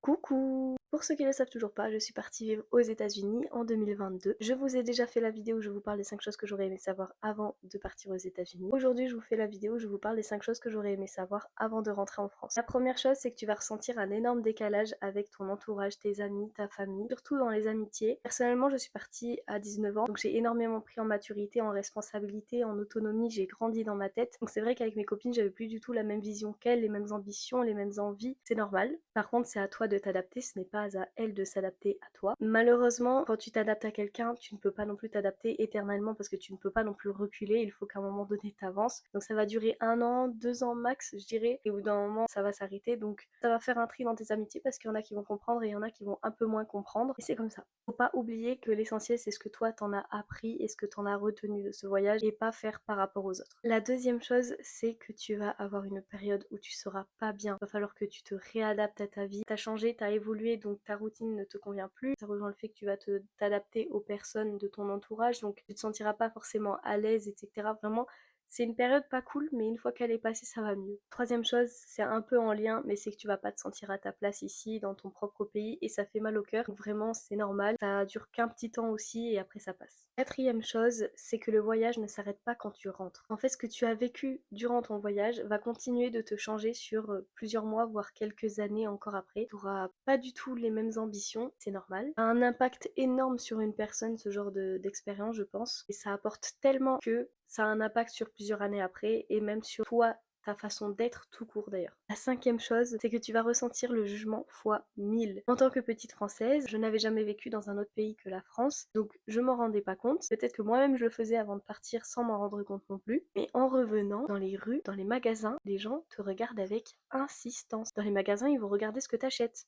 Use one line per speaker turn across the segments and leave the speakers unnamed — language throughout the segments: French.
Coucou! Pour ceux qui ne le savent toujours pas, je suis partie vivre aux États-Unis en 2022. Je vous ai déjà fait la vidéo où je vous parle des 5 choses que j'aurais aimé savoir avant de partir aux États-Unis. Aujourd'hui, je vous fais la vidéo où je vous parle des 5 choses que j'aurais aimé savoir avant de rentrer en France. La première chose, c'est que tu vas ressentir un énorme décalage avec ton entourage, tes amis, ta famille, surtout dans les amitiés. Personnellement, je suis partie à 19 ans, donc j'ai énormément pris en maturité, en responsabilité, en autonomie, j'ai grandi dans ma tête. Donc c'est vrai qu'avec mes copines, j'avais plus du tout la même vision qu'elles, les mêmes ambitions, les mêmes envies. C'est normal. Par contre, c'est à toi de t'adapter, ce n'est pas à elle de s'adapter à toi. Malheureusement, quand tu t'adaptes à quelqu'un, tu ne peux pas non plus t'adapter éternellement parce que tu ne peux pas non plus reculer, il faut qu'à un moment donné t'avances. Donc ça va durer 1 an, 2 ans max, je dirais, et au bout d'un moment, ça va s'arrêter. Donc ça va faire un tri dans tes amitiés parce qu'il y en a qui vont comprendre et il y en a qui vont un peu moins comprendre. Et c'est comme ça. Faut pas oublier que l'essentiel, c'est ce que toi t'en as appris et ce que t'en as retenu de ce voyage et pas faire par rapport aux autres. La deuxième chose, c'est que tu vas avoir une période où tu seras pas bien. Il va falloir que tu te réadaptes à ta vie. T'as changé, t'as évolué, donc ta routine ne te convient plus. Ça rejoint le fait que tu vas t'adapter aux personnes de ton entourage, donc tu te sentiras pas forcément à l'aise, etc. Vraiment, c'est une période pas cool, mais une fois qu'elle est passée, ça va mieux. Troisième chose, c'est un peu en lien, mais c'est que tu vas pas te sentir à ta place ici, dans ton propre pays, et ça fait mal au cœur. Donc vraiment, c'est normal. Ça dure qu'un petit temps aussi, et après ça passe. Quatrième chose, c'est que le voyage ne s'arrête pas quand tu rentres. En fait, ce que tu as vécu durant ton voyage va continuer de te changer sur plusieurs mois, voire quelques années encore après. Tu n'auras pas du tout les mêmes ambitions, c'est normal. Ça a un impact énorme sur une personne, ce genre d'expérience, je pense. Et ça apporte tellement que ça a un impact sur plusieurs années après, et même sur toi, ta façon d'être tout court d'ailleurs. La cinquième chose, c'est que tu vas ressentir le jugement fois 1000. En tant que petite française, je n'avais jamais vécu dans un autre pays que la France, donc je m'en rendais pas compte. Peut-être que moi-même je le faisais avant de partir sans m'en rendre compte non plus. Mais en revenant, dans les rues, dans les magasins, les gens te regardent avec insistance. Dans les magasins, ils vont regarder ce que t'achètes.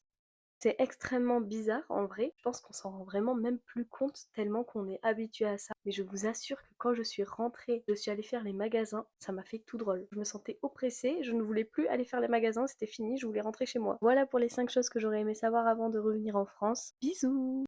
C'est extrêmement bizarre en vrai, je pense qu'on s'en rend vraiment même plus compte tellement qu'on est habitué à ça. Mais je vous assure que quand je suis rentrée, je suis allée faire les magasins, ça m'a fait tout drôle. Je me sentais oppressée, je ne voulais plus aller faire les magasins, c'était fini, je voulais rentrer chez moi. Voilà pour les 5 choses que j'aurais aimé savoir avant de revenir en France. Bisous!